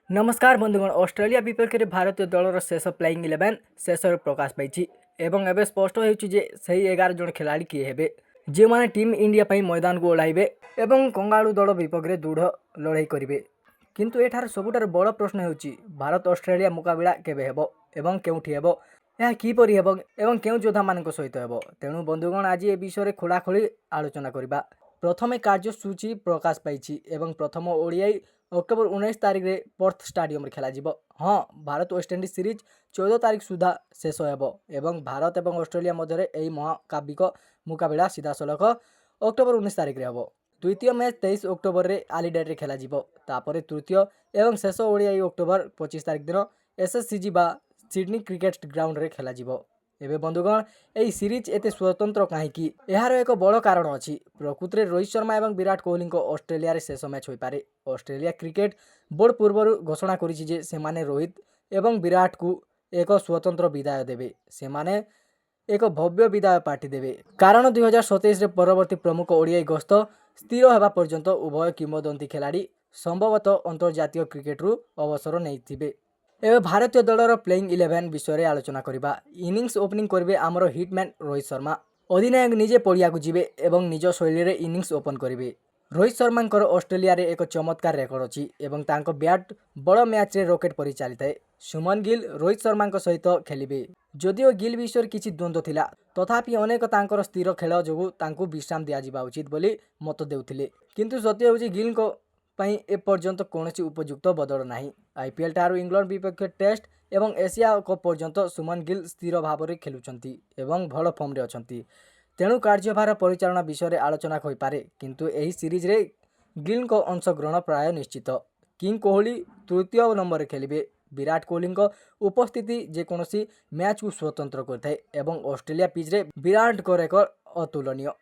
नमस्कार बंधुगण ऑस्ट्रेलिया विपक्ष में भारतीय दलर शेष प्लेइंग 11 शेष प्रकाश पाई एवं एवं स्पष्ट होती 11 जन खिलाड़ी किए हेबे जे माने टीम इंडिया पई मैदान को ओह्लाइबे एवं कंगाळू दल विपक्ष में दृढ़ लड़ाई करेंगे। किंतु एठार सबुठार बड़ प्रश्न होची भारत ऑस्ट्रेलिया मुकाबला केबे हेबो एवं केउठी हेबो यह किपरि हेबो एवं केउ योद्धा मानक सहित हेबो। तेणु बंधुगण आज ए विषय खोलाखोली आलोचना करिबा। प्रथमे कार्यसूची प्रकाश पाई एवं प्रथम ओडीआई अक्टोबर 19 तारिख में पर्थ स्टाडियम खेल हाँ भारत वेस्टइंडीज सीरीज 14 तारिख सुधा शेष एवं भारत और ऑस्ट्रेलिया मध्य यही महाकाव्यिक मुकाबला सीधा सलख अक्टोबर 19 तारिख में हम। द्वितीय मैच 23 अक्टोबर में आलीडेट खेल तृतीय एवं शेष ओडीआई अक्टोबर 25 तारिख दिन एसएससीजी बा सिडनी क्रिकेट ग्राउंड रे खेल एबे बंधुगण यही सीरीज एते स्वतंत्र कहीं यार एक बड़ कारण अच्छी प्रकृत में रोहित शर्मा और विराट कोहली ऑस्ट्रेलिया रे शेष मैच हो पारे। ऑस्ट्रेलिया क्रिकेट बोर्ड पूर्व घोषणा करिछि से माने रोहित एवं विराट को एक स्वतंत्र विदाय देवे से माने एक भव्य विदाय पार्टी देवे कारण 2027 परवर्ती प्रमुख ओडीआई गस्त स्थिर होगा पर्यंत उभय किंवदंती खिलाड़ी संभवतः अंतर्जातीय क्रिकेट रु अवसर नहीं। एवं भारतीय दलर प्लेइंग 11 विषय आलोचना करबा। इनिंग्स ओपनिंग करेंगे आमर हिटमैन रोहित शर्मा अधिनायक निजे पड़िया को जीवे एवं निज शैली रे इनिंग्स ओपन करेंगे। रोहित शर्मा ऑस्ट्रेलिया रे एक चमत्कार रेकर्ड अच्छी एवं तांको बैट बड़ मैच रे रॉकेट परि चली थाए। सुमन गिल रोहित शर्मा सहित खेलिबे जदिओ गिल विषय किसी द्वंद्व थिला तथापि अनेक तांकर स्थिर खेल जोगु तांको विश्राम दिया जिबा उचित बोली मत देउथिले किंतु सत्य होची गिल को एपर्यंत कौन उपयुक्त बदल ना। आईपीएल ठारू इंग्लैंड विपक्ष टेस्ट एवं एशिया कप पर्यंत सुमन गिल स्थिर भाव में खेलुंट एवं भल फॉर्म रे अछंती। तेणु कार्यभार परिचालना विषय आलोचना हो पारे किंतु एही सीरीज रे गिल को अंशग्रहण प्राय निश्चित। किंग कोहली तृतीय नंबर खेलिबे। विराट कोहली उपस्थिति जेकोसी मैच को स्वतंत्र करथाए एवं ऑस्ट्रेलिया पिच रे विराट को रेकर्ड अतुलनीय।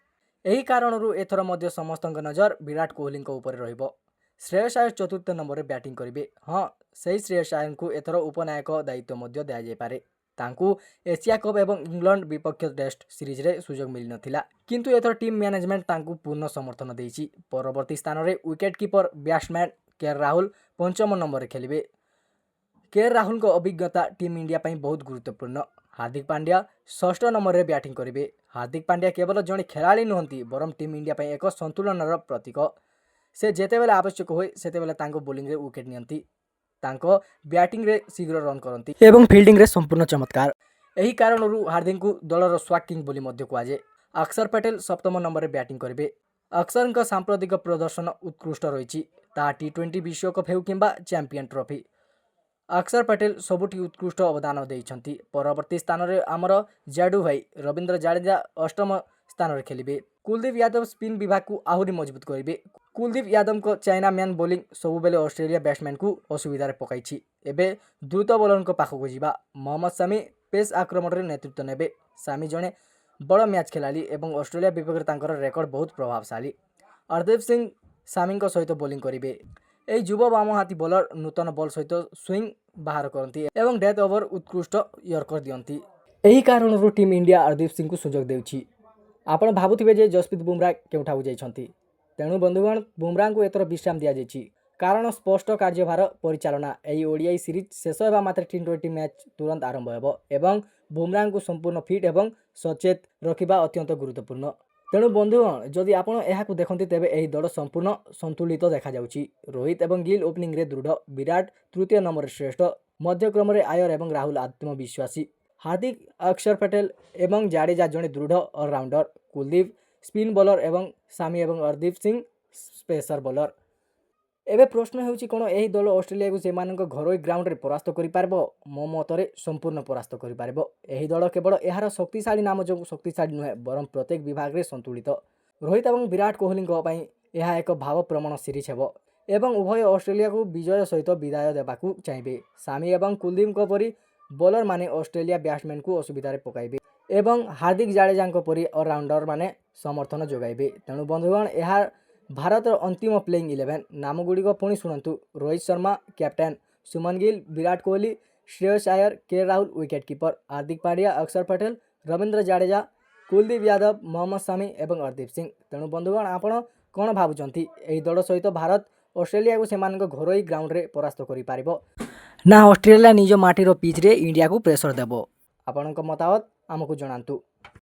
यही कारण एथर मध्य समस्त नजर विराट कोहली उपर रहिबो। श्रेयस अय्यर चतुर्थ नंबर में बैटिंग करेंगे। हाँ सही श्रेयस अय्यर को एथर उपनायक दायित्व दि पारे। तांकू एशिया कप एवं इंग्लैंड विपक्ष टेस्ट सीरीज रे सुजोग मिल नथिला किंतु एथर टीम मैनेजमेंट तांकू पूर्ण समर्थन देइछि। परवर्ती स्थान रे wicket keeper batsman KL Rahul पंचम नंबर में खेलिबे। केएल राहुल को अभिज्ञता टीम इंडिया पई बहुत गुरुत्वपूर्ण। हार्दिक पांड्या षष्ठ नंबर में बैटिंग करेंगे। हार्दिक पांड्या केवल जड़े खेलाड़ी नुहंती बरम टीम इंडिया पई एक संतुलन प्रतीक। से जेते बेले आवश्यक होए सेते बेले तांको बोलिंग रे विकेट नियंती तांको बैटिंग रे शीघ्र रन करती एवं फील्डिंग रे संपूर्ण चमत्कार। यही कारण हार्दिक को दलर स्वाग किंग बोली मध्य कहुए। अक्षर पटेल सप्तम नंबर में बैटिंग करेंगे। अक्षर सांप्रतिक प्रदर्शन उत्कृष्ट रही T20 विश्वकप हो कि चैंपियन ट्रॉफी अक्षर पटेल सबुठी उत्कृष्ट अवदान देइछंती। परवर्ती स्थान रे आमर जाडू भाई रविंद्र जाडेजा अष्टम स्थान रे खेलिबे। कुलदीप यादव स्पिन विभाग को आहरी मजबूत करेंगे। कुलदीप यादव को चाइना मैन बोलिंग सबुबेले ऑस्ट्रेलिया बैट्समैन को असुविधा पकाई। एबे द्रुत बॉलर को पाखक जीवा मोहम्मद सामी पेस आक्रमण रे नेतृत्व नेबे। सामी जड़े बड़ मैच खेलाड़ी एवं ऑस्ट्रेलिया विपक्ष तांकर रेकर्ड बहुत प्रभावशाली। हरदीप सिंह सामी सहित बोलिंग करेंगे। यही युव बाम हाथी बॉलर नूतन बॉल सहित स्विंग बाहर करती एवं डेथ ओवर उत्कृष्ट यर्कर दियंती। यही कारण टीम इंडिया हरदीप सिंह को सुजोग देउछि। आपण भाबुथिबे जे जसप्रीत बुमराह केउठाउ जाइछंती। तेणु बंधुगण बुमराह को एथर विश्राम दिया जाइछि कारण स्पष्ट कार्यभार परिचालना। यही ओडीआई सीरीज शेष होगा मात्र T20 मैच तुरंत आरंभ होब एवं बुमराह को संपूर्ण फिट एवं सचेत रखिबा अत्यंत गुरुत्वपूर्ण। तेणु बंधुगण जदि आपण एहाकु देखंती तेबे एही दल संपूर्ण संतुलित देखा जाउछि। रोहित एवं गिल ओपनिंग रे दृढ़ विराट तृतीय नंबर श्रेष्ठ मध्यक्रम रे अय्यर एवं राहुल आत्मविश्वासी हार्दिक अक्षर पटेल एवं जाडेजा जड़े दृढ़ ऑलराउंडर कुलदीप स्पिन बॉलर एवं सामी एवं हरदीप सिंह स्पेसर बॉलर। एबे प्रश्न होउछि कोन एही दल ऑस्ट्रेलिया को सेमानक घरोई ग्राउंड रे परास्त करि पारबो। मो मतरे संपूर्ण परास्त करि पारबो। एही दल केवल एहार शक्तिशाली नाम जो शक्तिशाली नुहे बरम प्रत्येक विभाग रे संतुलित। रोहित एवं विराट कोहली पई यह एक भाव प्रमाण सीरीज हेबो एवं उभय ऑस्ट्रेलिया को विजय सहित विदाय देबाकू चाहिए। सामी एवं कुलदीप परी बॉलर माने ऑस्ट्रेलिया बैट्समैन को असुविधा पकाइबे एवं हार्दिक जाडेजा परी ऑलराउंडर माने समर्थन जोगाइबे। तेणु बंधुगण यार भारत अंतिम प्लेइंग 11 नाम गुड़िक पुणी शुणु। Rohit Sharma captain, Shubman Gill, Virat Kohli, Shreyas Iyer, KL Rahul wicket keeper, Hardik Pandya, Axar Patel, Ravindra Jadeja, Kuldeep Yadav, Mohammad सामी एवं हरदीप सिंह। तेणु बंधुगण आपण कौन भावुंट यही दल सहित भारत ଅଷ୍ଟ୍ରେଲିଆକୁ ସେମାନଙ୍କ ଘରୋଇ ଗ୍ରାଉଣ୍ଡରେ ପରାସ୍ତ କରିପାରିବ ନା ଅଷ୍ଟ୍ରେଲିଆ ନିଜ ମାଟିର ପିଚ୍ରେ ଇଣ୍ଡିଆକୁ ପ୍ରେସର ଦେବ। ଆପଣଙ୍କ ମତାମତ ଆମକୁ ଜଣାନ୍ତୁ।